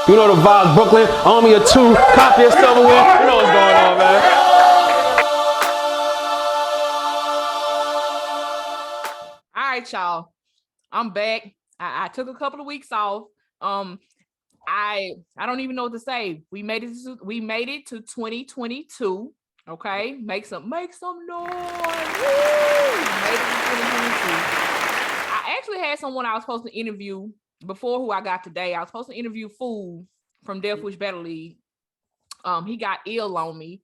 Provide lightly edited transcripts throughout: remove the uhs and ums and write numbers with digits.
You know the vibes, Brooklyn, Army of Two, copy of Silverware. You know what's going on, man. All right, y'all. I'm back. I took a couple of weeks off. I don't even know what to say. We made it to 2022. Okay, make some noise. Woo! Made it to 2022. I actually had someone I was supposed to interview before who I got today. I was supposed to interview Fool from Death Wish Battle League. He got ill on me.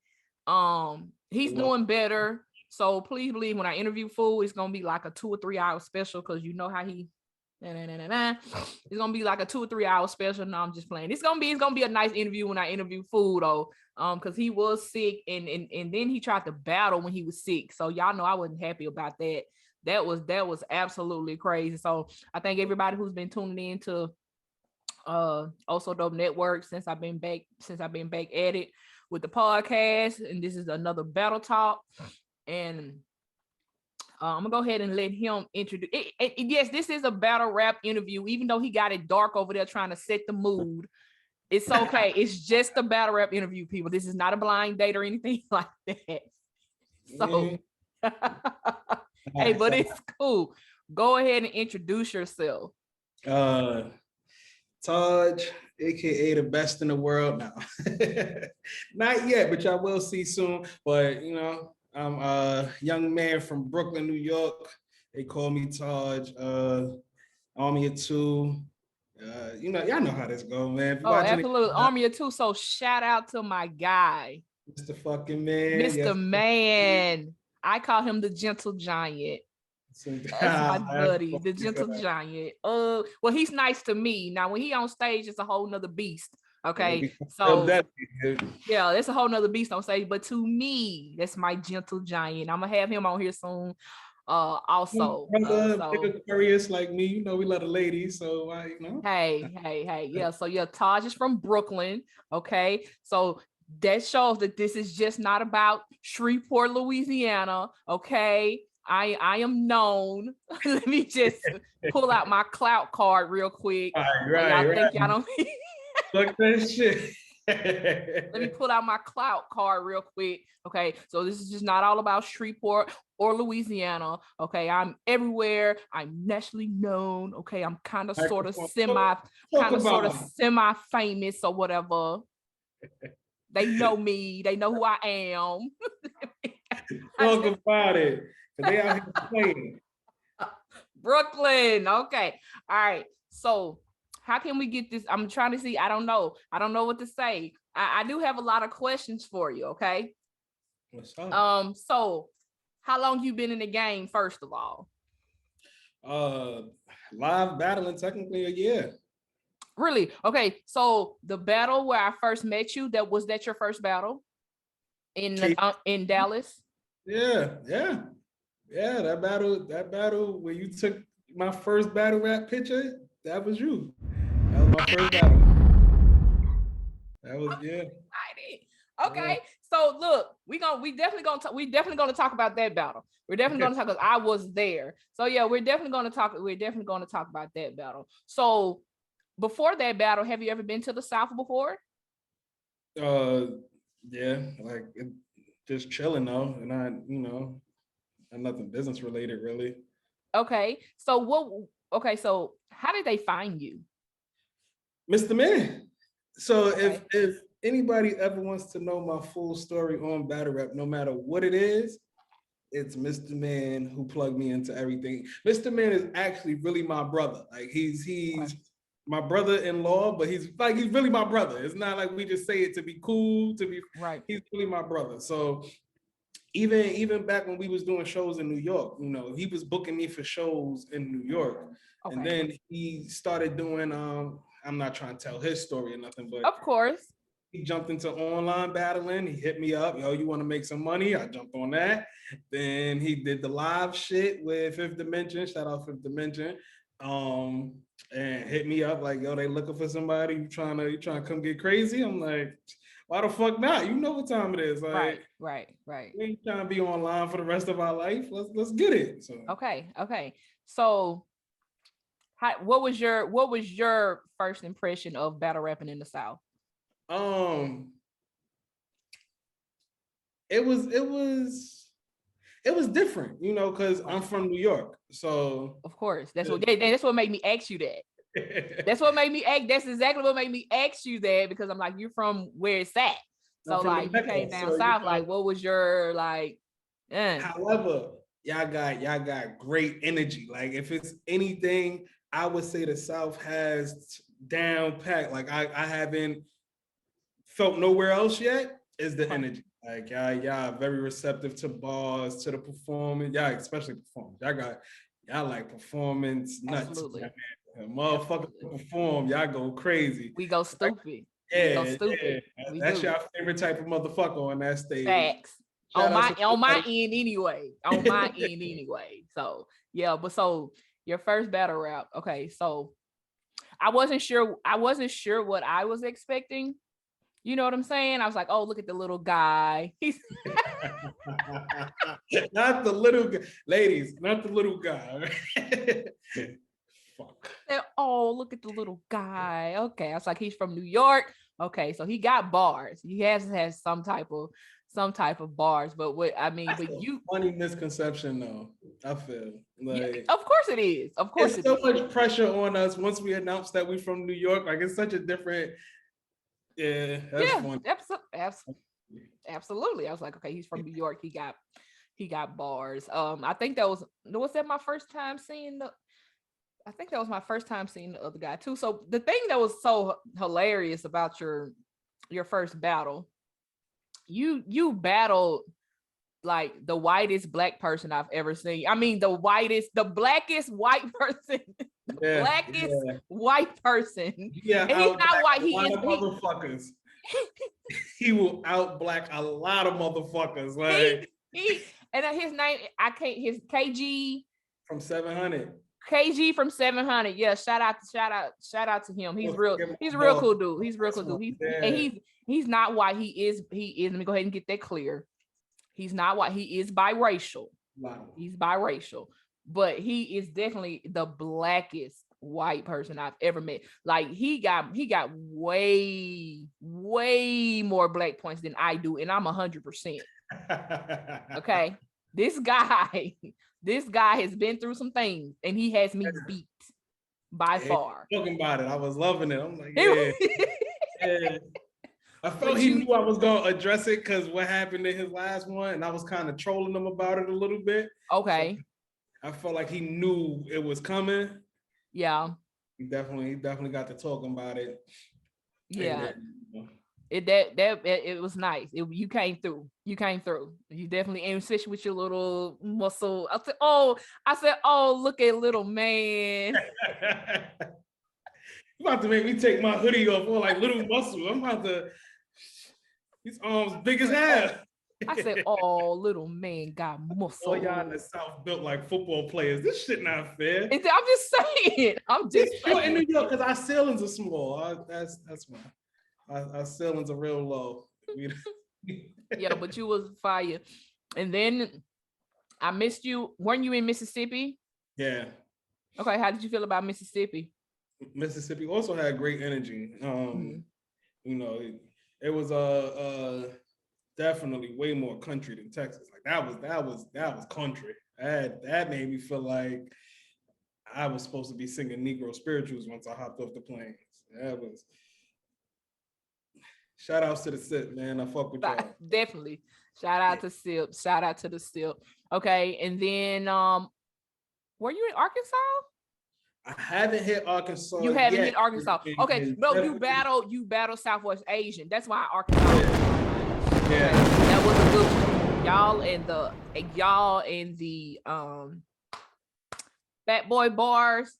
He's doing better. So please believe when I interview Fool, it's gonna be like a 2 or 3 hour special because you know how he. It's gonna be like a 2 or 3 hour special. No, I'm just playing. It's gonna be a nice interview when I interview Fool though. Because he was sick and then he tried to battle when he was sick. So y'all know I wasn't happy about that. That was absolutely crazy. So I thank everybody who's been tuning in to Also Dope Network since I've been back at it with the podcast. And this is another battle talk. And I'm gonna go ahead and let him introduce it. Yes, this is a battle rap interview, even though he got it dark over there trying to set the mood. It's okay. It's just a battle rap interview, people. This is not a blind date or anything like that. So, hey, but it's cool. Go ahead and introduce yourself. Taj, aka the best in the world now. Not yet, but y'all will see soon. But you know, I'm a young man from Brooklyn, New York. They call me Taj. Army of Two. You know, y'all know how this go, man. Absolutely. Army of Two. So shout out to my guy. Mr. fucking man. Mr. Man. I call him the Gentle Giant. That's my buddy, the Gentle Giant. Well, he's nice to me. Now, when he on stage, it's a whole nother beast. Okay. So yeah, it's a whole nother beast on stage. But to me, that's my Gentle Giant. I'm gonna have him on here soon. Also, curious like me, you know, we love the ladies, so you know. Hey, yeah. So yeah, Taj is from Brooklyn. Okay, so that shows that this is just not about Shreveport, Louisiana. Okay, I am known. Let me just pull out my clout card real quick. Right. Think y'all don't. Look that shit. Let me pull out my clout card real quick. Okay, so this is just not all about Shreveport or Louisiana. Okay, I'm everywhere. I'm nationally known. Okay, I'm kind of sort of semi-famous or whatever. They know me. They know who I am. Talk about it. They out here playing. Brooklyn. Okay. All right. So how can we get this? I'm trying to see. I don't know what to say. I do have a lot of questions for you. Okay. What's up? So how long you been in the game, first of all? Live battling technically a year. Really? Okay. So the battle where I first met you, was that your first battle in Dallas? Yeah. That battle where you took my first battle rap picture, that was you. That was my first battle. That was Okay. So look, we definitely gonna talk about that battle. We're definitely gonna talk because I was there. So yeah, we're definitely gonna talk about that battle. So before that battle, have you ever been to the South before? Yeah, like just chilling though, and nothing business related really. Okay. So so how did they find you? Mr. Man. So if anybody ever wants to know my full story on battle rap, no matter what it is, it's Mr. Man who plugged me into everything. Mr. Man is actually really my brother. Like he's my brother-in-law, but he's really my brother. It's not like we just say it to be cool, right. He's really my brother. So even back when we was doing shows in New York, you know, he was booking me for shows in New York. Okay. And then he started doing I'm not trying to tell his story or nothing, but of course. He jumped into online battling. He hit me up, yo, you want to make some money? I jumped on that. Then he did the live shit with Fifth Dimension. Shout out Fifth Dimension. And hit me up like, yo, they looking for somebody. You trying to come get crazy? I'm like, why the fuck not? You know what time it is. Like, right. We ain't trying to be online for the rest of our life. Let's get it. So okay. So what was your first impression of battle rapping in the South? It was different, you know, because I'm from New York. So of course, that's what made me ask you that. That's exactly what made me ask you that, because I'm like, you're from where it's at. So like you came down south, like what was your like? However, y'all got great energy. Like if it's anything, I would say the South has down packed. Like I haven't felt nowhere else yet is the energy. Like y'all very receptive to bars, to the performance. Y'all especially performance. Y'all like performance nuts. Absolutely. Motherfucker perform, y'all go crazy. We go stupid. Yeah. That's your favorite type of motherfucker on that stage. Facts. On my end anyway. On my end anyway. So yeah, but so your first battle rap. Okay, so I wasn't sure what I was expecting. You know what I'm saying? I was like, oh, look at the little guy. He's not the little guy. Ladies, not the little guy. Fuck. Oh, look at the little guy. Okay. I was like, he's from New York. Okay, so he got bars. He has some type of bars, but what I mean, That's but you funny misconception though. I feel like of course it is. Of course it's so much pressure on us once we announce that we're from New York. Like it's such a different. Yeah, that's funny. Absolutely. I was like, okay, he's from New York. He got bars. I think that was my first time seeing the other guy too. So the thing that was so hilarious about your first battle, you battled like the whitest black person I've ever seen. I mean, the blackest white person, white person. Yeah, and he's not white. He is motherfuckers. He will out black a lot of motherfuckers. Like and his name, his KG from 700. KG from 700. Yeah, shout out to him. He's a real cool dude. He's not white. He is. Let me go ahead and get that clear. He's not white. He is biracial. Wow. He's biracial, but he is definitely the blackest white person I've ever met. Like he got way more black points than I do, and I'm 100%. Okay, this guy has been through some things, and he has me beat by far. Talking about it, I was loving it. I'm like, yeah. I felt he knew I was gonna address it because what happened in his last one, and I was kind of trolling him about it a little bit. Okay. So I felt like he knew it was coming. Yeah. He definitely got to talking about it. Yeah. It was nice. You came through. You definitely, and especially with your little muscle. I said, look at little man. You about to make me take my hoodie off for like little muscle. I'm about to. His arms big as hell. I said, little man got muscle. Oh, y'all in the South built like football players. This shit not fair. I'm just saying. You're in New York because our ceilings are small. That's why. Our ceilings are real low. Yeah, but you was fire. And then I missed you. Weren't you in Mississippi? Yeah. Okay, how did you feel about Mississippi? Mississippi also had great energy. You know, it was definitely way more country than Texas. Like that was country. That made me feel like I was supposed to be singing Negro spirituals once I hopped off the planes. That was. Shout outs to the SIP, man. I fuck with y'all. Definitely. Shout out to SIP. Shout out to the SIP. Okay, and then were you in Arkansas? I haven't hit Arkansas. You haven't hit Arkansas. Okay, no, you battled Southwest Asian. That's why Arkansas. Yeah. Okay. That was a good one. Y'all and the Fat Boy bars.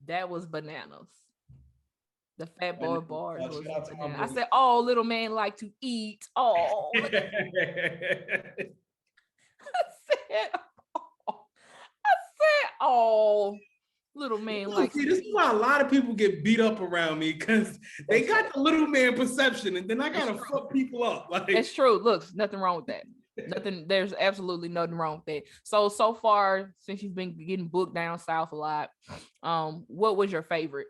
That was bananas. The Fat Boy bars was bananas. I said, little man like to eat. Little man like. See, this is why a lot of people get beat up around me because they got the little man perception, and then I gotta fuck people up. Like it's true. Look, nothing wrong with that. Nothing. There's absolutely nothing wrong with that. So far, since you've been getting booked down south a lot, what was your favorite?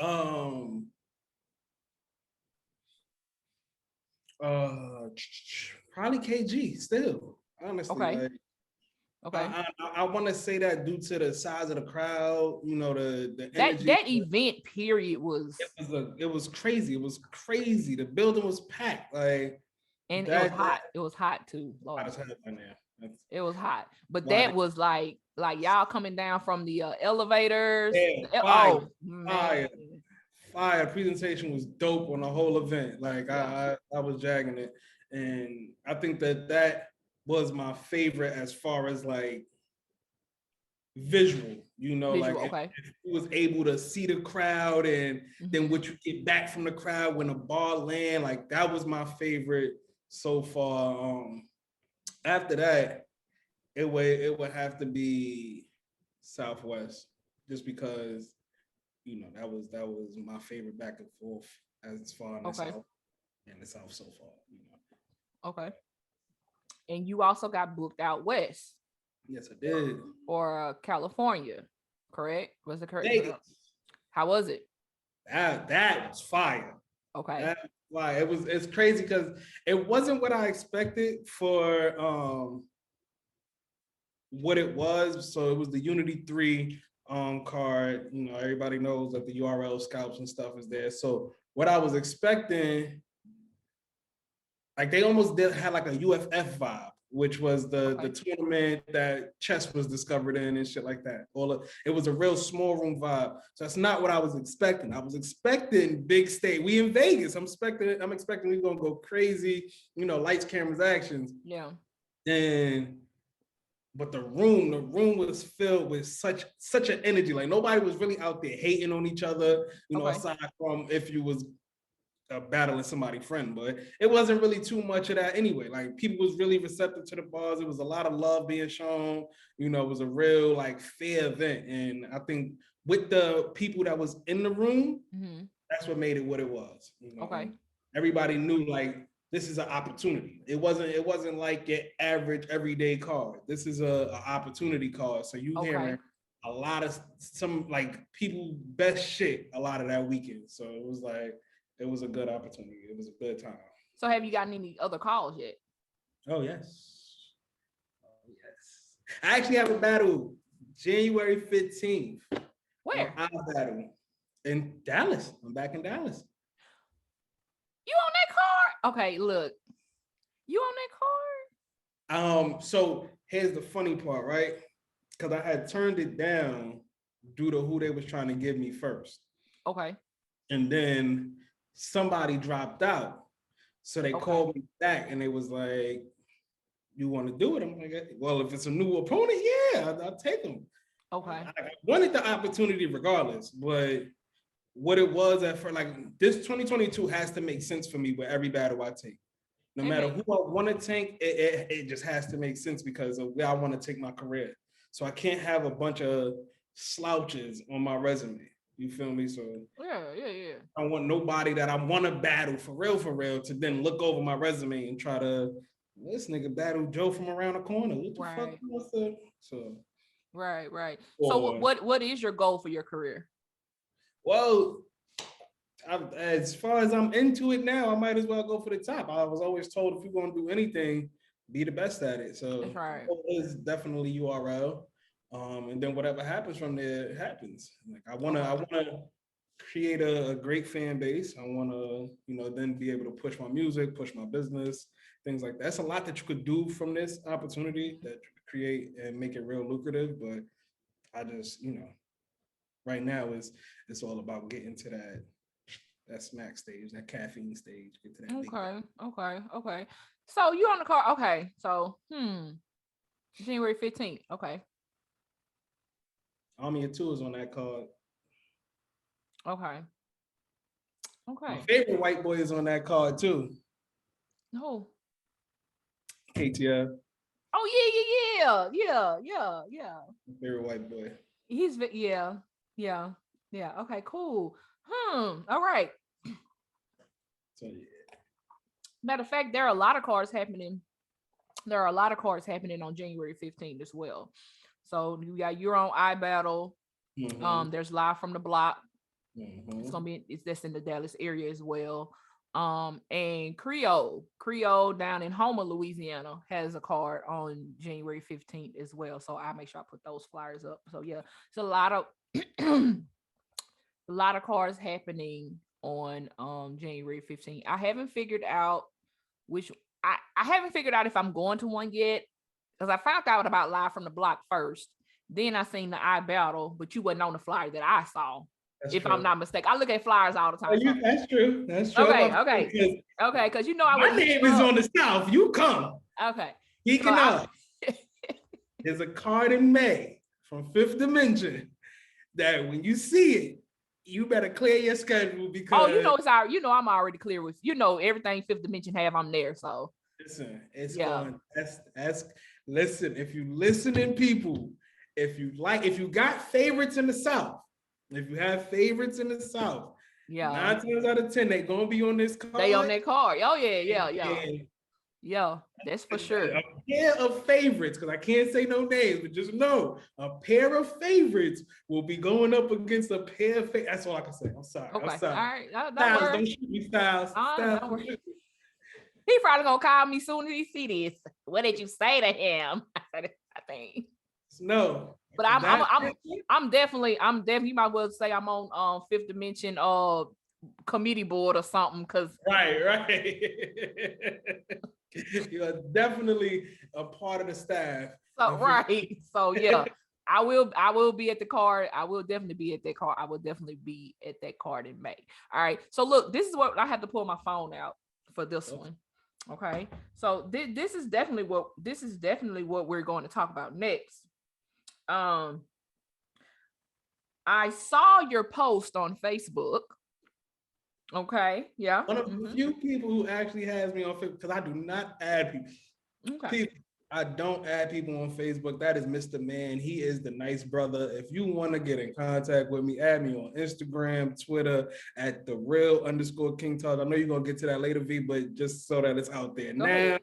Um, uh, Probably KG still, honestly. Okay. Like Okay. I want to say that due to the size of the crowd, the That energy. that event period was, It was crazy. It was crazy. The building was packed. Like and it was that hot. It was hot too, hot Lord. as hell in there. That's It was hot. But that like was like y'all coming down from the elevators. yeah, fire, Oh man. fire, fire. Presentation was dope on the whole event. Like Yeah. I was jagging it, and I think that was my favorite as far as like visual. Like Visual. Okay. if you was able to see the crowd, and then Mhm. what you get back from the crowd when the ball land, like that was my favorite so far. After that, it would have to be Southwest, just because that was my favorite back and forth as far in the Okay. South and the South so far. Okay. And you also got booked out west Yes, I did. or California, correct? Was it correct? Vegas. How was it? That was fire. Okay. That was fire. It's crazy because it wasn't what I expected for what it was. So it was the Unity 3 card. Everybody knows that the URL scalps and stuff is there. So what I was expecting, like they almost had like a UFF vibe, which was the tournament that chess was discovered in and shit like that. It was a real small room vibe. So that's not what I was expecting. I was expecting big stage. We in Vegas. I'm expecting we're gonna go crazy, lights, cameras, actions. Yeah. But the room was filled with such an energy. Like nobody was really out there hating on each other, aside from if you was battling somebody friend, but it wasn't really too much of that anyway. Like people was really receptive to the bars. It was a lot of love being shown. It was a real like fair event, and I think with the people that was in the room, that's what made it what it was. Okay. Everybody knew like this is an opportunity. It wasn't like your average everyday card. This is a opportunity card. So you hearing a lot of some like people best shit a lot of that weekend. So it was like it was a good opportunity. It was a good time. So have you gotten any other calls yet? Oh yes. Oh yes. I actually have a battle January 15th. Where? Our battle in Dallas. I'm back in Dallas. You on that card? Okay, look. You on that card? So here's the funny part, right? Because I had turned it down due to who they was trying to give me first. Okay. And then somebody dropped out. So they called me back and they was like, you want to do it? I'm like, well, if it's a new opponent, yeah, I'll take them. Okay. I wanted the opportunity regardless, but what it was at first, like this 2022 has to make sense for me with every battle I take. No matter who I want to tank, it just has to make sense because of where I want to take my career. So I can't have a bunch of slouches on my resume. You feel me? So yeah. I don't want nobody that I want to battle for real to then look over my resume and try to, this nigga battle Joe from around the corner. What the fuck was that? So right. So what is your goal for your career? Well, as far as I'm into it now, I might as well go for the top. I was always told if you're going to do anything, be the best at it. So that's right. It is definitely URL. And then whatever happens from there, it happens. Like I wanna create a great fan base. I wanna, then be able to push my music, push my business, things like that. That's a lot that you could do from this opportunity that you could create and make it real lucrative. But I just, right now it's all about getting to that smack stage, that caffeine stage, get to that. Okay. So you on the card? Okay. So January 15th. Okay. Army of Two is on that card. Okay. My favorite white boy is on that card too. No. KTF. Oh yeah. My favorite white boy. He's yeah. Okay, cool. All right. So yeah. Matter of fact, there are a lot of cards happening there are a lot of cards happening on January 15th as well. So you got your own iBattle. There's Live from the Block. It's gonna be that's in the Dallas area as well. And Creole down in Houma, Louisiana has a card on January 15th as well. So I make sure I put those flyers up. So yeah, it's a lot of a lot of cards happening on January 15th. I haven't figured out which I haven't figured out if I'm going to one yet, because I found out about Live from the Block first. Then I seen the iBattle, but you wasn't on the flyer that I saw. If I'm not mistaken, I look at flyers all the time. That's true. That's true. Okay. Because you know I my name is on the South. You come. Okay. Speaking of, there's a card in May from Fifth Dimension that when you see it, you better clear your schedule because I'm already clear with everything Fifth Dimension have. I'm there. So listen, going. Listen. If you listening, people, if you got favorites in the South. If you have favorites in the South, 9 times out of 10, they're gonna be on this card. They on that card. Oh yeah. That's for sure. A pair of favorites, because I can't say no names, but just know a pair of favorites will be going up against a pair of favorites. That's all I can say. I'm sorry. Okay. I'm sorry. All right. Styles, don't shoot me, Styles. Don't worry. He probably gonna call me soon as he see this. What did you say to him? I think. No. But I'm definitely you might well say I'm on Fifth Dimension committee board or something, because right. You are definitely a part of the staff. So right. So yeah, I will be at the card. I will definitely be at that card. I will definitely be at that card in May. All right. So look, this is what I have to pull my phone out for this one. Okay. So this is definitely what we're going to talk about next. I saw your post on Facebook. Okay, yeah. One of the few people who actually has me on Facebook, because I do not add people. Okay. I don't add people on Facebook. That is Mr. Man. He is the nice brother. If you want to get in contact with me, add me on Instagram, Twitter at @the_real_King Talk. I know you're gonna get to that later, V, but just so that it's out there. Now,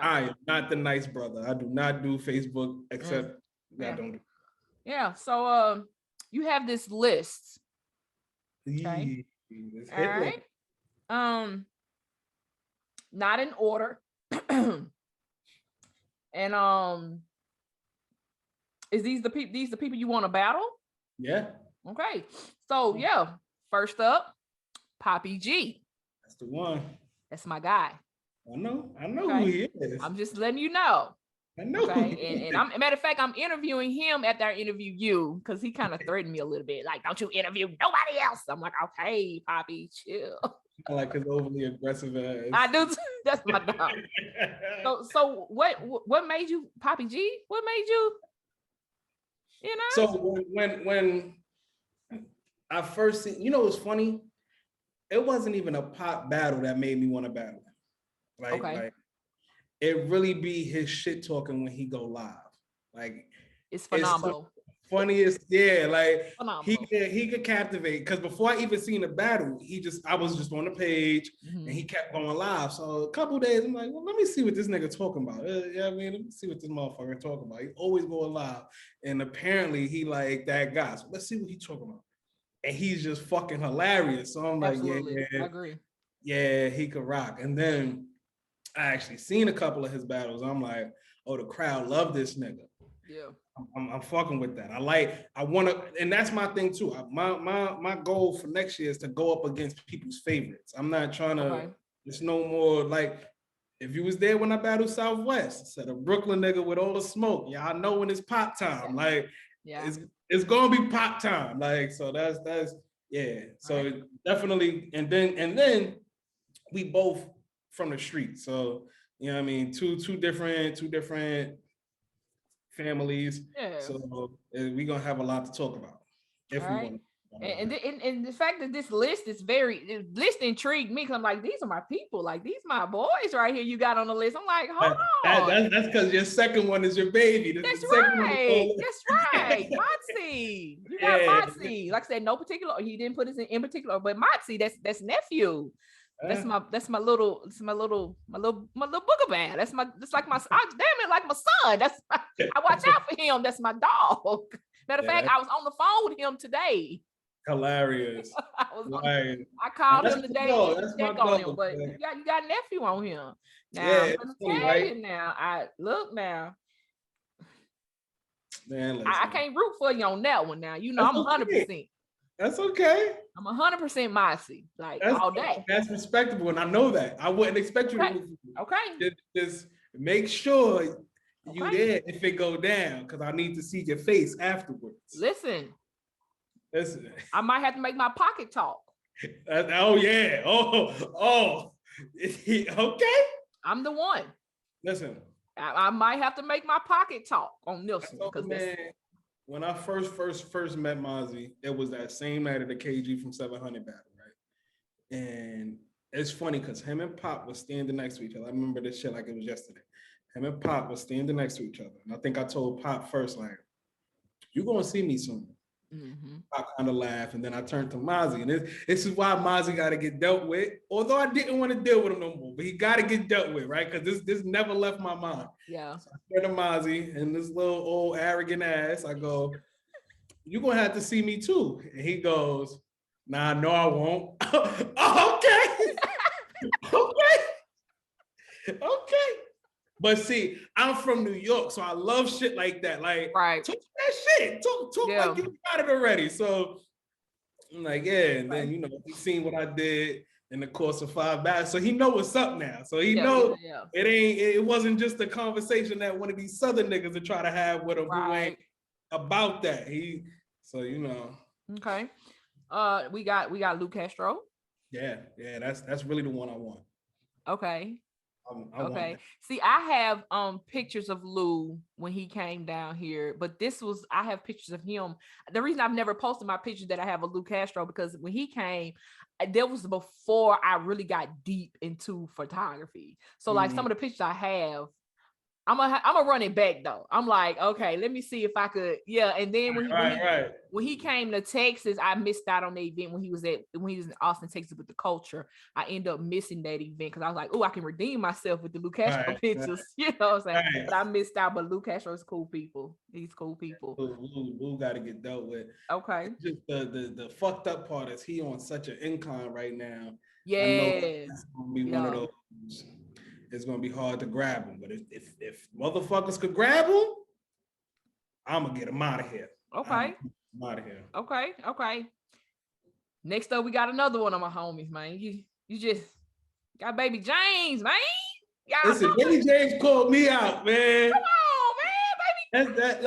I am not the nice brother. I do not do Facebook except I don't do. Yeah. So you have this list. Okay. All right. Not in order. And is these the people you want to battle? Yeah. Okay. So yeah, first up, Poppy G. That's the one. That's my guy. I know who he is. I'm just letting you know. I know. Okay. And matter of fact, I'm interviewing him after I interview you, because he kind of threatened me a little bit. Like, don't you interview nobody else. I'm like, okay, Poppy, chill. I like his overly aggressive ass. I do. That's my dog. So what made you Poppy G? What made you? You know. So when I first seen, what's funny? It wasn't even a pop battle that made me want to battle. Like it really be his shit talking when he go live. Like it's phenomenal. Funniest, yeah. Like phenomenal. he could captivate. Because before I even seen the battle, I was just on the page and he kept going live. So a couple days, I'm like, well, let me see what this nigga talking about. Let me see what this motherfucker talking about. He always going live, and apparently he like that guy. So let's see what he talking about. And he's just fucking hilarious. So I'm Absolutely. like, yeah, I agree. Yeah, he could rock. And then I actually seen a couple of his battles. I'm like, oh, the crowd love this nigga. Yeah, I'm fucking with that. I want to, and that's my thing too. My goal for next year is to go up against people's favorites. I'm not trying to. It's no more like if you was there when I battled Southwest, said a Brooklyn nigga with all the smoke. Y'all know when it's pop time. Like, it's gonna be pop time. Like, so that's yeah. So definitely, and then we both from the street. So you know what I mean, two different families. Yeah. So we're gonna have a lot to talk about if we want. And the fact that this list is intrigued me, because I'm like, these are my people, like these my boys right here you got on the list. I'm like, hold on. That's because your second one is your baby. That's right. That's right. Motsy. You got Motsy. Like I said, no particular, he didn't put it in particular, but Motsy, that's nephew. That's my little booger bear. That's like my damn it, like my son. I watch out for him. That's my dog. Matter of fact, I was on the phone with him today. Hilarious. I called him today to check on him, but you got a nephew on him. Now I'm gonna tell you now. I look now. Man, listen. I can't root for you on that one now. You know, I'm 100%. That's okay. I'm 100% Mossy, like all day. That's respectable, and I know that. I wouldn't expect you to root for me. Just make sure you there if it go down, because I need to see your face afterwards. Listen. I might have to make my pocket talk. Oh yeah. Oh. Okay. I'm the one. Listen. I might have to make my pocket talk on this one. Man, when I first met Mozzie, it was that same night at the KG from 700 battle, right? And it's funny because him and Pop was standing next to each other. I remember this shit like it was yesterday. Him and Pop was standing next to each other. And I think I told Pop first, like, you're gonna see me soon. Mm-hmm. I kind of laughed, and then I turned to Mozzie, and this is why Mozzie got to get dealt with. Although I didn't want to deal with him no more, but he got to get dealt with, right? Because this never left my mind. Yeah. So I turned to Mozzie, and this little old arrogant ass, I go, "You're gonna have to see me too." And he goes, "Nah, no, I won't." Okay. Okay. But see, I'm from New York, so I love shit like that. Like, talk that shit. Talk like you got it already. So I'm like, yeah. And then, you know, he seen what I did in the course of 5 battles. So he know what's up now. So he know it wasn't just a conversation that one of these Southern niggas would try to have with him who ain't about that. So you know. Okay. We got Luke Castro. Yeah, that's really the one I want. Okay. Okay. See, I have pictures of Lou when he came down here, but I have pictures of him. The reason I've never posted my picture that I have of Lou Castro, because when he came, that was before I really got deep into photography. So like some of the pictures I have, I'm gonna run it back though. I'm like, okay, let me see if I could. Yeah. And then when he came to Texas, I missed out on the event when he was in Austin, Texas with the culture. I ended up missing that event because I was like, oh, I can redeem myself with the Lou Castro pictures. You know what I'm saying? But I missed out. But Lou Castro is cool people. He's cool people. Lou got to get dealt with. Okay. Just the fucked up part is he on such an incline right now. Yeah. I know that's gonna be one of those. It's gonna be hard to grab him, but if motherfuckers could grab him, I'm gonna get him out of here. Okay. Out of here. Okay. Next up, we got another one of my homies, man. You just got Baby James, man. Listen, Baby James called me out, man. Come on, man, baby.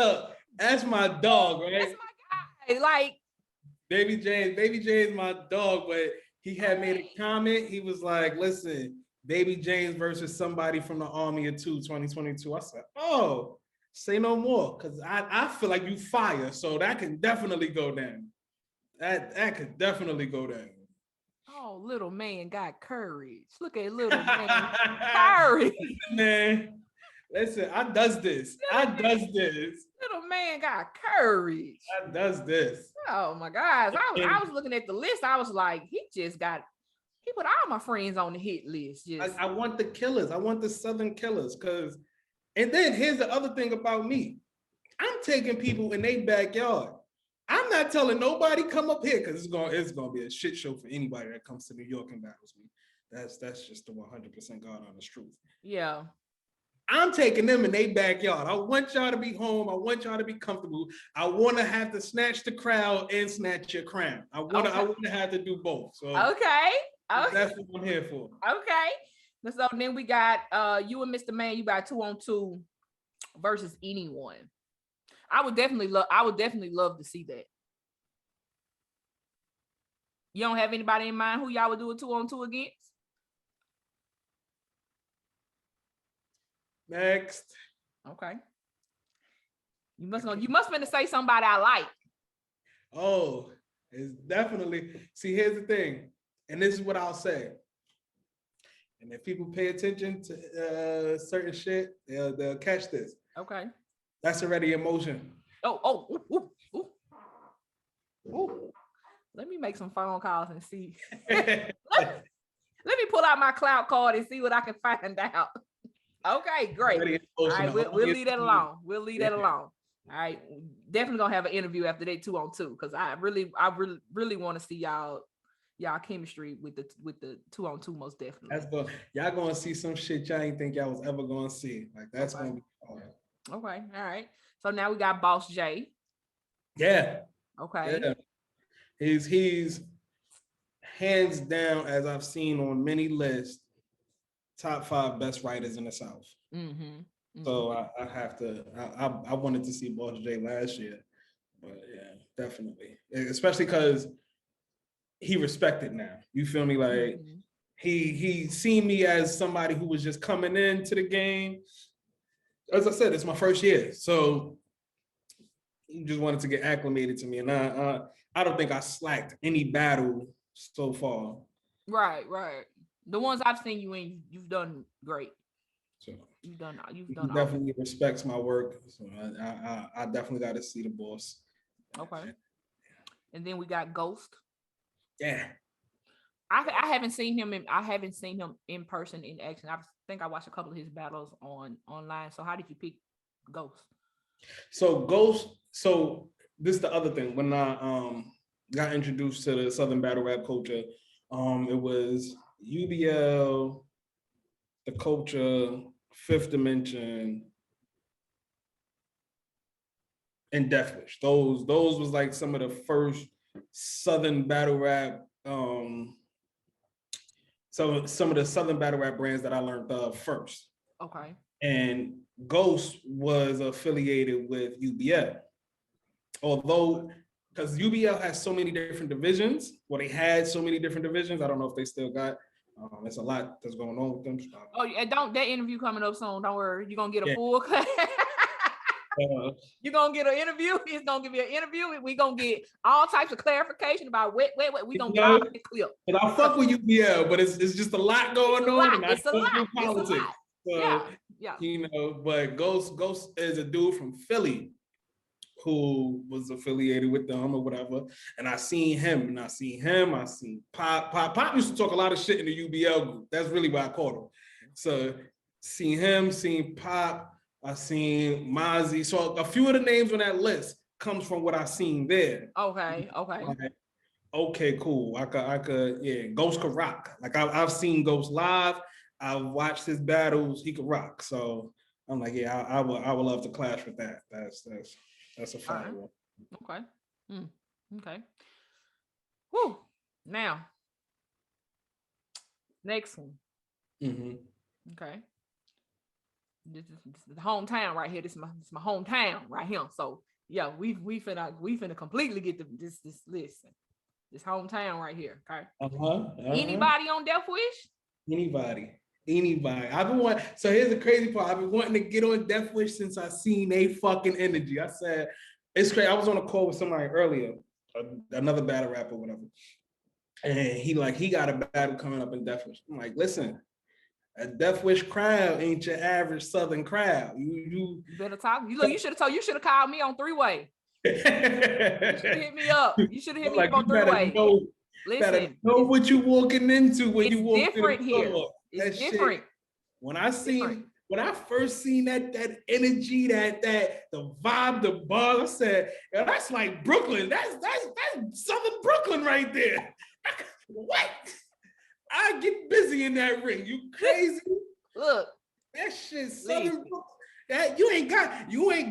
That's my dog, right? That's my guy. Like Baby James, my dog, but he had made a comment. He was like, listen, Baby James versus somebody from the Army of 2022. I said, oh, say no more, because I feel like you fire, so that can definitely go down. That could definitely go down. Oh, little man got courage. Look at little man. Courage. Man, listen, I does this. Little man got courage. I does this. Oh my gosh. I was looking at the list. I was like, he put all my friends on the hit list. I want the killers. I want the Southern killers. And then here's the other thing about me. I'm taking people in their backyard. I'm not telling nobody come up here because it's gonna be a shit show for anybody that comes to New York and battles me. That's just the 100% God honest truth. Yeah. I'm taking them in their backyard. I want y'all to be home. I want y'all to be comfortable. I want to have to snatch the crowd and snatch your crown. I want to have to do both. So okay. That's what I'm here for. Okay. So then we got you and Mr. Man. You got 2-on-2 versus anyone. I would definitely love to see that. You don't have anybody in mind who y'all would do a 2-on-2 against? Next. Okay. You must want to say somebody I like. Oh, it's definitely. See, here's the thing, and this is what I'll say. And if people pay attention to certain shit, they'll catch this. Okay. That's already emotion. Ooh. Let me make some phone calls and see. Let me pull out my cloud card and see what I can find out. Okay, great. All right, we'll leave that alone. We'll leave that alone. All right, definitely gonna have an interview after that 2-on-2 because I really want to see y'all chemistry with the 2-on-2 most definitely. That's good. Y'all gonna see some shit y'all ain't think y'all was ever gonna see. Like that's gonna be hard. Okay, all right. So now we got Boss J. Yeah. Okay. Yeah. He's hands down, as I've seen on many lists, top 5 best writers in the South. So I have to. I wanted to see Boss J last year, but yeah, definitely, especially because he respected now. You feel me? Like he seen me as somebody who was just coming into the game. As I said, it's my first year, so he just wanted to get acclimated to me, and I don't think I slacked any battle so far. Right. The ones I've seen you in, you've done great. So you've done. He definitely respects my work. So I definitely got to see the boss. Okay. And then we got Ghost. Yeah. I haven't seen him in person in action. I think I watched a couple of his battles online. So how did you pick Ghost? So this is the other thing. When I got introduced to the Southern battle rap culture, it was UBL, the culture, Fifth Dimension, and Death Wish. Those was like some of the first Southern battle rap. So some of the Southern battle rap brands that I learned of first. Okay. And Ghost was affiliated with UBL. Although, because UBL has so many different divisions, they had so many different divisions. I don't know if they still got. There's a lot that's going on with them. Oh, yeah, that interview coming up soon. Don't worry, you're gonna get a full class. You're gonna get an interview. He's gonna give you an interview. We're gonna get all types of clarification about what we gonna get all the clip. And I fuck with UBL, but it's just a lot going on. It's a lot. Politics. So, yeah. But Ghost is a dude from Philly who was affiliated with them or whatever. And I seen him. I seen Pop. Pop used to talk a lot of shit in the UBL group. That's really why I called him. So seen him, seen Pop. I seen Mozzie. So a few of the names on that list comes from what I seen there. Okay. Okay, cool. I could, yeah. Ghost could rock. Like I've seen Ghost live. I've watched his battles. He could rock. So I'm like, yeah, I would love to clash with that. That's a fire one. Okay. Okay. Whew. Now, next one. Okay. This is the hometown right here. This is my hometown right here. So yeah, we finna completely get this list. This hometown right here. Okay. Anybody on Death Wish? Anybody. I've been wanting. So here's the crazy part. I've been wanting to get on Death Wish since I seen they fucking energy. I said it's crazy. I was on a call with somebody earlier, another battle rapper, whatever, and he got a battle coming up in Death Wish. I'm like, listen. A Death Wish crowd ain't your average Southern crowd. You better talk. You should have called me on 3-way. You should have hit me up. You should have hit me up on 3-way. Listen, know what you walking into when you walk different in the here. store. It's different. Shit, when I first seen that energy, that the vibe, the buzz, I said, yeah, that's like Brooklyn. That's Southern Brooklyn right there. What? I get busy in that ring. You crazy? Look, that shit Southern. That you ain't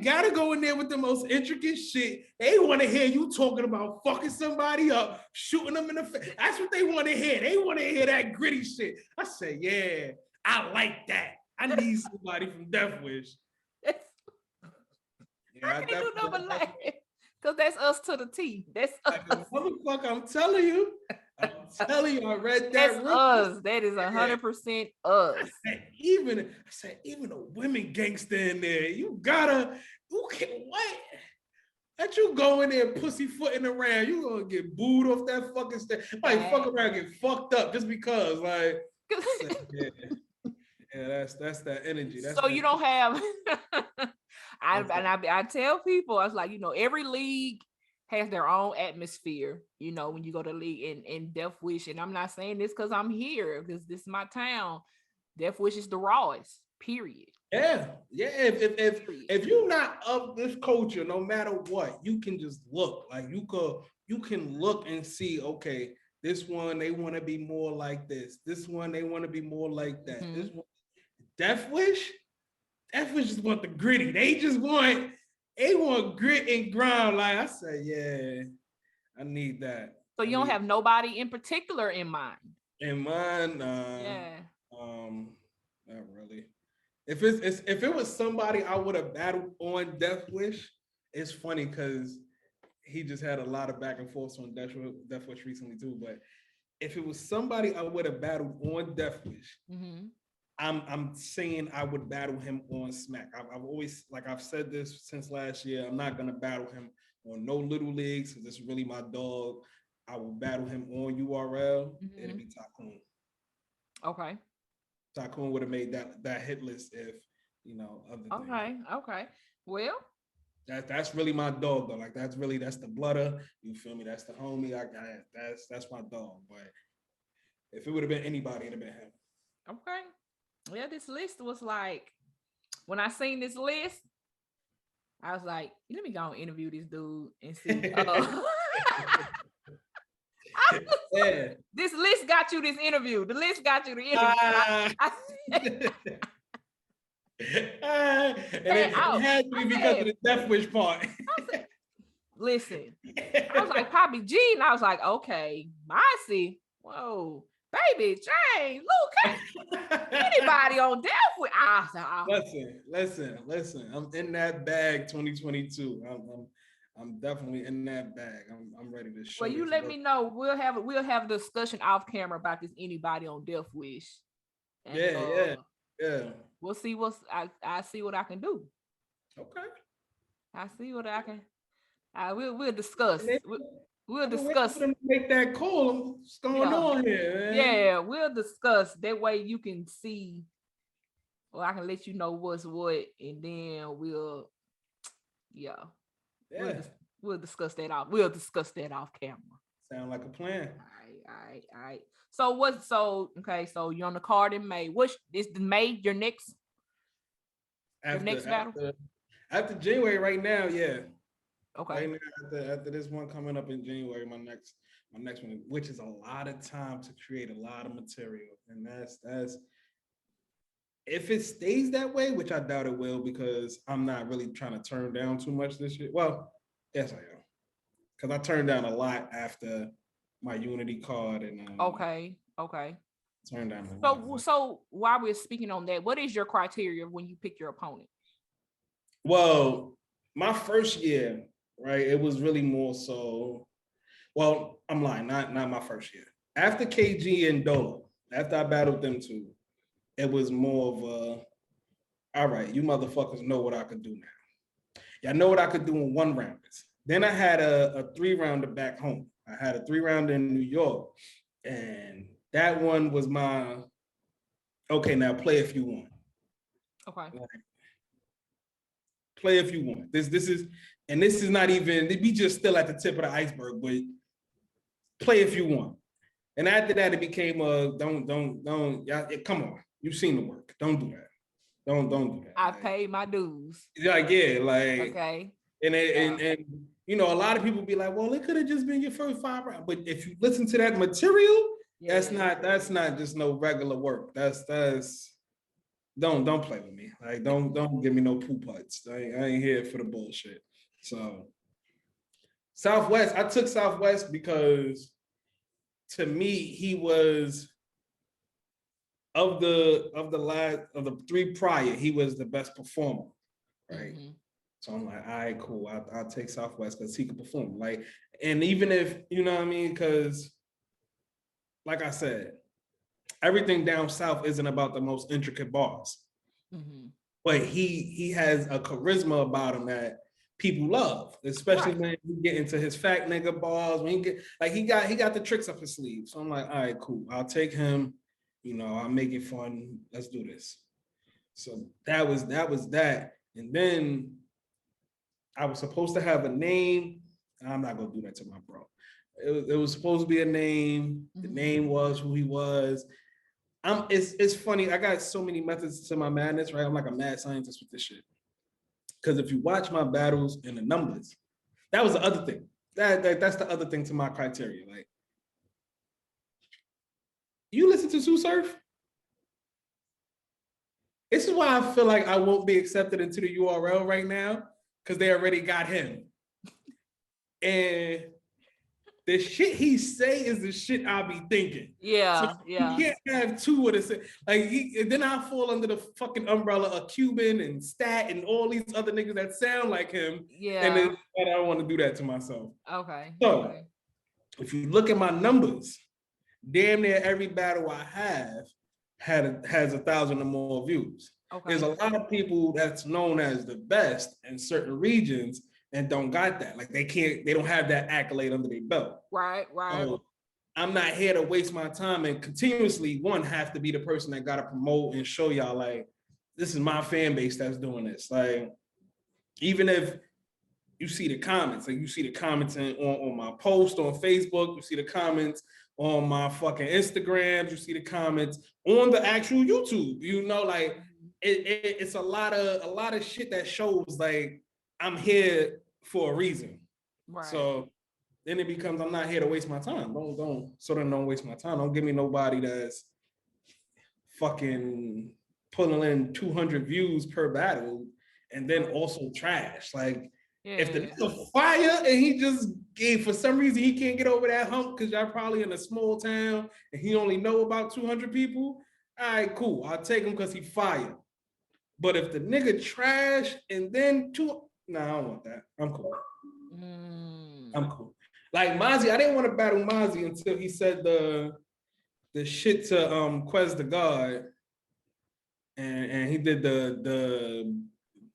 gotta go in there with the most intricate shit. They want to hear you talking about fucking somebody up, shooting them in the face. That's what they want to hear. They want to hear that gritty shit. I say, yeah, I like that. I need somebody from Death Wish. How can you do no but laugh? Because that's us to the T. That's us. Motherfucker, I'm telling you, I read that. That's us. That is 100% us. I said, even a women gangster in there, you gotta, what? That you go in there pussyfooting around, you gonna get booed off that fucking stage. Like, fuck around, get fucked up just because, like, yeah, that's that energy. So you don't have, I tell people, I was like, every league has their own atmosphere, you know, when you go to league in Death Wish. And I'm not saying this because I'm here, because this is my town. Death Wish is the rawest, period. Yeah. If you're not of this culture, no matter what, you can just look. Like you can look and see, okay, this one they want to be more like this. This one they want to be more like that. This one, Death Wish just want the gritty. They want grit and grind. Like I said, yeah, I need that. So you don't have nobody in particular in mind? In mind, not really. If it was somebody I would have battled on Death Wish, it's funny because he just had a lot of back and forth on Death Wish recently too. But if it was somebody I would have battled on Death Wish, I'm saying I would battle him on Smack. I've always, like I've said this since last year, I'm not gonna battle him on no little leagues because it's really my dog. I will battle him on URL. It'll be Tycoon. Okay. Tycoon would have made that hit list if, you know, other things. Okay. Well, that's really my dog though. Like that's the blooder. You feel me? That's the homie. That's my dog. But if it would have been anybody, it'd have been him. Okay. Yeah, this list was like, when I seen this list, I was like, let me go and interview this dude and see. Yeah. This list got you this interview. The list got you the interview. And it had to be because of the Death Wish part. Listen, I was like, Poppy G, and I was like, okay, Marcy, whoa, baby, James, Luke, anybody on Death Wish? Listen. I'm in that bag 2022. I'm definitely in that bag. I'm ready to show. Well, you let me know. We'll have a discussion off camera about this anybody on Death Wish. And, yeah. We'll see I see what I can do. Okay. I see what I can. We'll discuss. We'll discuss. Make that call. What's going on here, man? Yeah, we'll discuss. That way you can see, or I can let you know what's what, and then we'll discuss that off. We'll discuss that off camera. Sound like a plan. All right. So you're on the card in May. Which is the May your next battle? After January right now, yeah. Okay. Right now, after this one coming up in January, my next one, which is a lot of time to create a lot of material. And that's if it stays that way, which I doubt it will, because I'm not really trying to turn down too much this year. Well, yes, I am. Because I turned down a lot after my Unity card and okay. Turned down. So while we're speaking on that, what is your criteria when you pick your opponent? Well, my first year, right, it was really more so. Well, I'm lying, not my first year. After KG and Dolo, after I battled them two, it was more of a, all right, you motherfuckers know what I could do now. Y'all know what I could do in 1-rounders. Then I had a 3-rounder back home. I had a 3-rounder in New York, and that one was my, okay, now play if you want. Okay. Like, play if you want. This is not even, we just still at the tip of the iceberg, but play if you want. And after that, it became a don't, y'all, come on. You've seen the work. Don't do that. Don't do that. I paid my dues. Like, yeah, like, okay. And you know, a lot of people be like, well, it could have just been your first 5 rounds. But if you listen to that material, that's not just no regular work. That's don't play with me. Like, don't give me no poo putts. I ain't here for the bullshit. So Southwest, I took Southwest because to me, he was of the 3 prior, he was the best performer, right? Mm-hmm. So I'm like, all right, cool. I'll take Southwest because he could perform. Like, and even if, you know what I mean, because like I said, everything down south isn't about the most intricate bars. Mm-hmm. But he has a charisma about him that people love, especially when you get into his fat nigga bars. When he get like he got the tricks up his sleeve. So I'm like, all right, cool. I'll take him. You know, I'll make it fun. Let's do this. So that was that. And then I was supposed to have a name. I'm not gonna do that to my bro. It was supposed to be a name. The name was who he was. It's funny. I got so many methods to my madness, right? I'm like a mad scientist with this shit. Because if you watch my battles and the numbers, that was the other thing. That's the other thing to my criteria. Like, you listen to Sue Surf? This is why I feel like I won't be accepted into the URL right now, because they already got him. And the shit he say is the shit I be thinking. Yeah, so yeah. You can't have two of the same. Like, then I fall under the fucking umbrella of Cuban and Stat and all these other niggas that sound like him. Yeah. And then I don't want to do that to myself. Okay. So okay. if you look at my numbers, damn near every battle I have has 1,000 or more views. Okay. There's a lot of people that's known as the best in certain regions and don't got that. Like, they don't have that accolade under their belt. Right. So I'm not here to waste my time and continuously, have to be the person that got to promote and show y'all, like, this is my fan base that's doing this. Like, even if you see the comments, like, you see the comments on my post on Facebook, you see the comments on my fucking Instagrams, you see the comments on the actual YouTube, like, it's a lot of shit that shows, like, I'm here for a reason. Right. So then it becomes, I'm not here to waste my time. Don't waste my time. Don't give me nobody that's fucking pulling in 200 views per battle and then also trash. Like, if the nigga fire and he just for some reason he can't get over that hump because y'all probably in a small town and he only know about 200 people, all right, cool. I'll take him because he fired. But if the nigga trash and then I don't want that. I'm cool. I'm cool. Like Mozzie, I didn't want to battle Mozzie until he said the shit to Quez the God, and he did the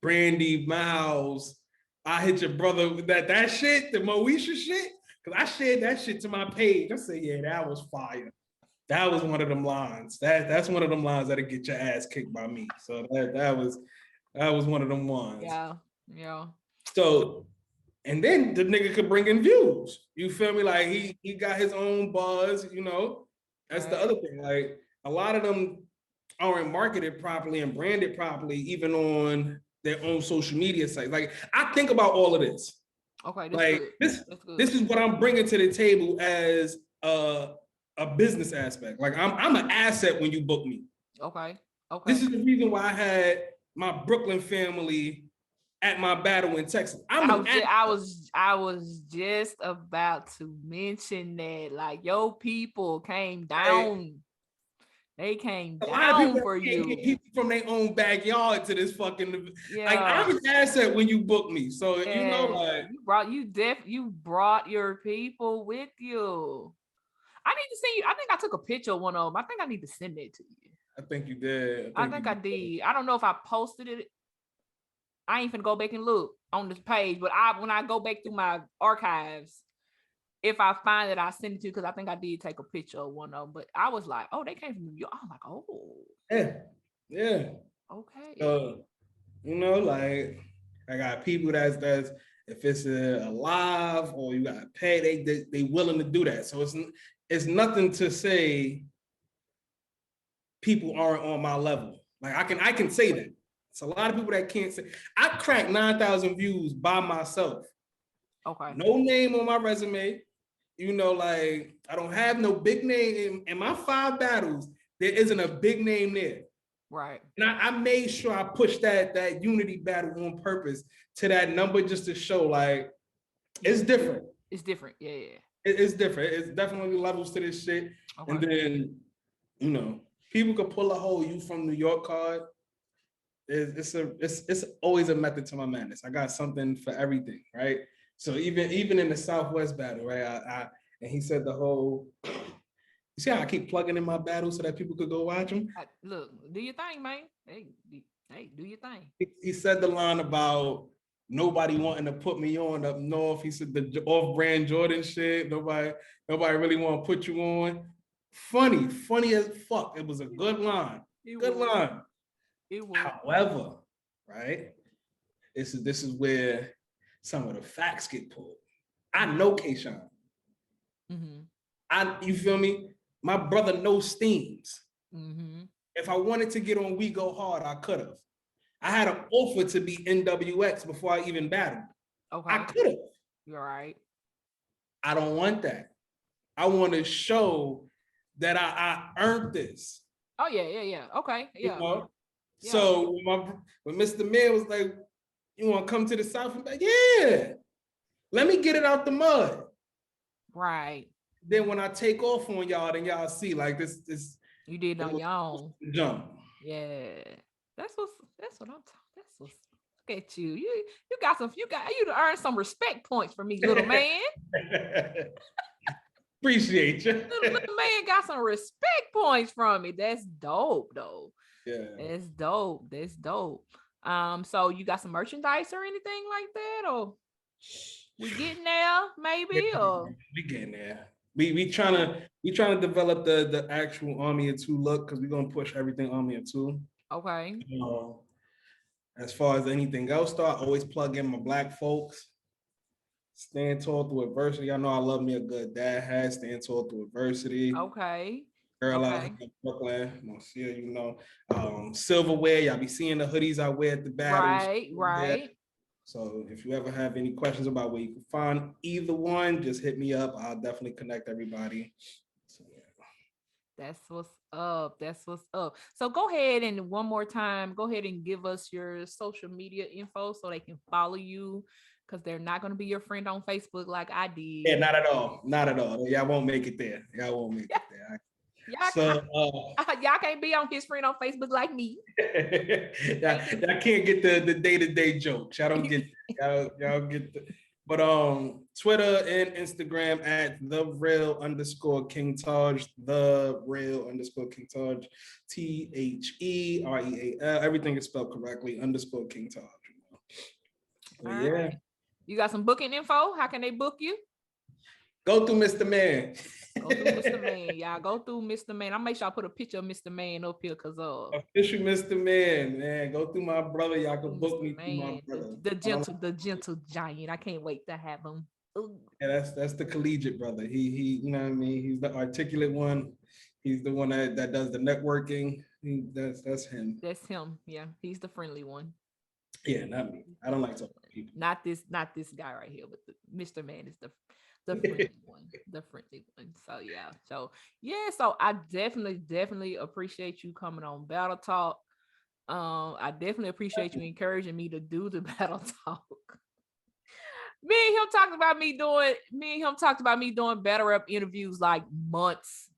Brandy Miles, I hit your brother with that shit, the Moesha shit, because I shared that shit to my page. I said, yeah, that was fire. That was one of them lines. That's one of them lines that'll get your ass kicked by me. So that was one of them ones. Yeah. So, and then the nigga could bring in views. You feel me? Like, he got his own buzz, That's the other thing. Like, a lot of them aren't marketed properly and branded properly, even on their own social media sites. Like, I think about all of this. Okay, like good. This is what I'm bringing to the table as a business aspect. Like, I'm an asset when you book me. Okay. This is the reason why I had my Brooklyn family at my battle in Texas. I was just about to mention that. Like, your people came down. They came down for you. Get people from their own backyard to this fucking. Like, I'm an asset when you book me. So like, you brought your people with you. I need to see you. I think I took a picture of one of them. I think I need to send it to you. I think you did. I think I did. I don't know if I posted it. I ain't finna go back and look on this page, but when I go back through my archives, if I find it, I send it to you, because I think I did take a picture of one of them. But I was like, oh, they came from New York. I'm like, oh. Yeah. Okay. Like, I got people that's if it's a live or you got to pay, they willing to do that. So it's nothing to say people aren't on my level. Like, I can say that. It's a lot of people that can't say. I cracked 9,000 views by myself. Okay. No name on my resume. Like, I don't have no big name in my 5 battles. There isn't a big name there. Right. And I made sure I pushed that unity battle on purpose to that number, just to show, like, it's different. It's different. Yeah. It's different. It's definitely levels to this shit. Okay. And then, people could pull a whole "you from New York" card. It's always a method to my madness. I got something for everything, right? So even in the Southwest battle, right? And he said the whole. You see how I keep plugging in my battles so that people could go watch them? Look, do your thing, man. Hey, do your thing. He said the line about nobody wanting to put me on up north. He said the off-brand Jordan shit. Nobody really want to put you on. Funny as fuck. It was a good line. Good line. However, right? This is where some of the facts get pulled. I know Kayshawn. You feel me? My brother knows Steams. If I wanted to get on We Go Hard, I could have. I had an offer to be NWX before I even battled. Okay. I could have. You're right. I don't want that. I want to show that I earned this. Oh yeah. Okay, yeah. You know? Yeah. So when Mr. Man was like, "You want to come to the South?" I'm like, "Yeah, let me get it out the mud." Right. Then when I take off on y'all, then y'all see like this. You did on your own. Jump. Yeah. That's what I'm talking. That's what's. Look at you. You to earn some respect points from me, little man. Appreciate you. Little man got some respect points from me. That's dope, though. Yeah. That's dope. So you got some merchandise or anything like that, or we getting there, maybe, or we getting there. We trying to develop the actual Army of Two look, because we're gonna push everything Army of Two. Okay. As far as anything else, though, I always plug in my Black folks. Stand tall through adversity. Y'all know I love me a good dad hat. Stand tall through adversity. Okay. Girl out in Brooklyn, Marcia, you know. Silverware, y'all be seeing the hoodies I wear at the battles. Right. So if you ever have any questions about where you can find either one, just hit me up. I'll definitely connect everybody. So, yeah. That's what's up. So go ahead and one more time, go ahead and give us your social media info so they can follow you, because they're not going to be your friend on Facebook like I did. Yeah, not at all. Y'all won't make it there. Y'all can't be on his friend on Facebook like me. I can't get the day-to-day jokes. Y'all don't get y'all get the. But Twitter and Instagram at @the_real_King Taj, @the_real_King Taj, THEREAL. Everything is spelled correctly, _King Taj. All right. You got some booking info? How can they book you? Go through Mr. Man. Go through Mr. Man. Y'all go through Mr. Man. I'll make sure I put a picture of Mr. Man up here, because official Mr. Man, man. Go through my brother. Y'all can book me through my brother. The gentle giant. I can't wait to have him. Ooh. Yeah, that's the collegiate brother. He you know what I mean? He's the articulate one. He's the one that does the networking. That's him. That's him. Yeah, he's the friendly one. Yeah, not me. I don't like talking to people. Not this guy right here, but Mr. Man is the friendly one. The friendly one. So I definitely appreciate you coming on Battle Talk. I definitely appreciate you encouraging me to do the Battle Talk. Me and him talked about me doing Battle Rap interviews like months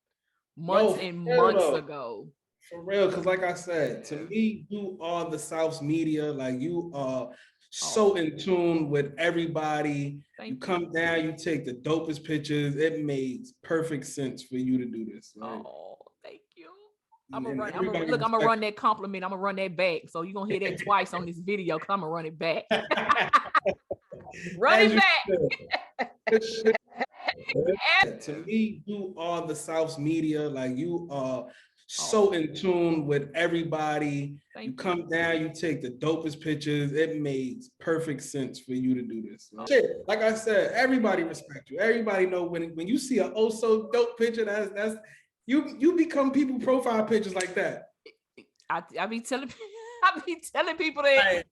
ago. For real, because like I said, to me, you are the South's media. Like, you are so in tune with everybody. You come down, you take the dopest pictures. It makes perfect sense for you to do this. Right? Oh, thank you. I'm gonna run that compliment. I'm gonna run that back. So you're gonna hear that twice on this video, because I'm gonna run it back. Run it back. To me, you are the South's media. Like, you are so in tune with everybody. You come down, you take the dopest pictures. It makes perfect sense for you to do this. Shit, like I said, everybody respect you. Everybody know when you see an oh so dope picture, that's you become people profile pictures like that. I be telling people that.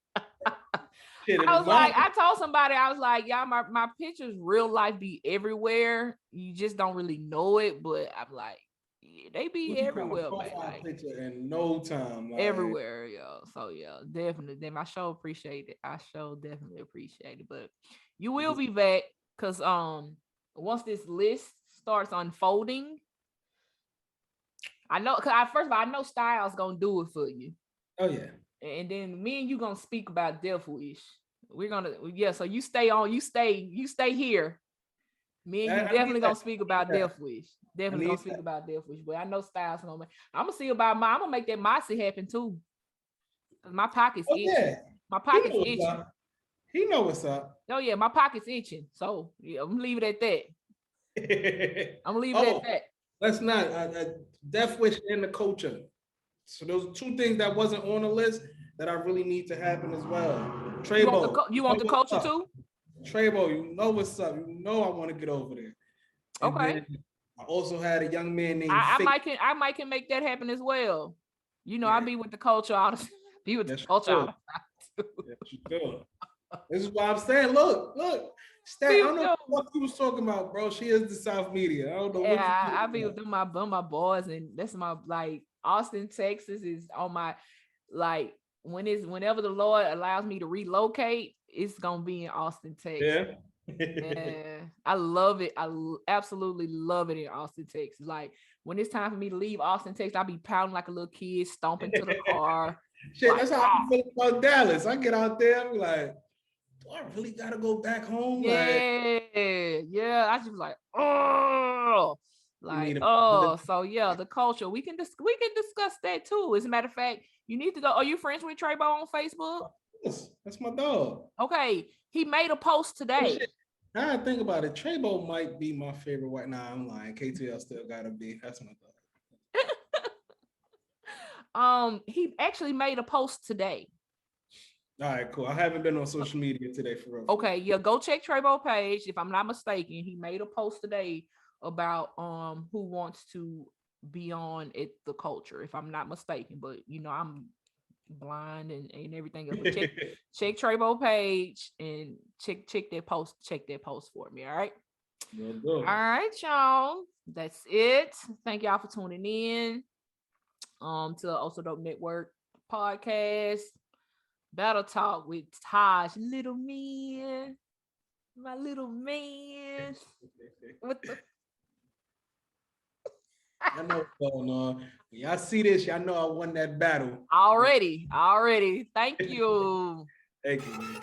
I told somebody, I was like, y'all, my pictures real life be everywhere. You just don't really know it, but I'm like, yeah, they be everywhere, man. Like, picture in no time. Like, everywhere, yo. So yeah, definitely. Then I sure appreciate it. I sure definitely appreciate it. But you will be back, because once this list starts unfolding, I know, first of all, I know Styles gonna do it for you. Oh yeah. And then me and you gonna speak about Death Wish. We're gonna, so you stay on, you stay here. Me and you definitely gonna speak about Death Wish. Definitely gonna speak about Death Wish. But I know Styles gonna I'm gonna see about I'm gonna make that Mossy happen too. My pocket's itching. Yeah. My pocket's itching. He know what's up. Oh yeah, my pocket's itching. So yeah, I'm gonna leave it at that. I'm gonna leave it at that. Let's not Death Wish and the culture. So those are two things that wasn't on the list that I really need to happen as well. You want the culture too? Trebo, you know what's up. You know I want to get over there. And Okay. then I also had a young man named I Fake. might can make that happen as well. You know, Yeah. I be with the culture all the be with Yes, the you culture do. all the time. Yes, you do. This is why I'm saying, look, Stat, I don't know what you was talking about, bro. She is the South media. I don't know what you Yeah, I talking be about. with my boys, and that's my like Austin, Texas is on my like whenever the Lord allows me to relocate, it's gonna be in Austin, Texas. Yeah. Yeah, I love it. Absolutely love it in Austin, Texas. Like when it's time for me to leave Austin, Texas, I'll be pounding like a little kid, stomping to the car. Shit, Like, that's how I feel about Dallas. I get out there, I'm like, do I really gotta go back home? Like, yeah. I just like, oh, you need a so yeah, the culture. We can discuss that too. As a matter of fact, you need to go. Are you friends with Trebo on Facebook? That's my dog. Okay, he made a post Oh, today. shit. Now I think about it, Trebo might be my favorite white. Nah, I'm lying. KTL still gotta be. That's my dog. He actually made a post today. All right, cool. I haven't been on social media today for real. Okay, yeah, go check Trebo page. If I'm not mistaken, he made a post today about who wants to be on it, the culture, if I'm not mistaken. But you know, I'm blind and everything else. But check Trebo page and check that post for me. All right. All right, y'all. That's it. Thank y'all for tuning in to the Also Dope Network podcast. Battle Talk with Taj, little man. My little man. What the I know what's going on. When y'all see this, y'all know I won that battle. already. Thank you. Thank you, man.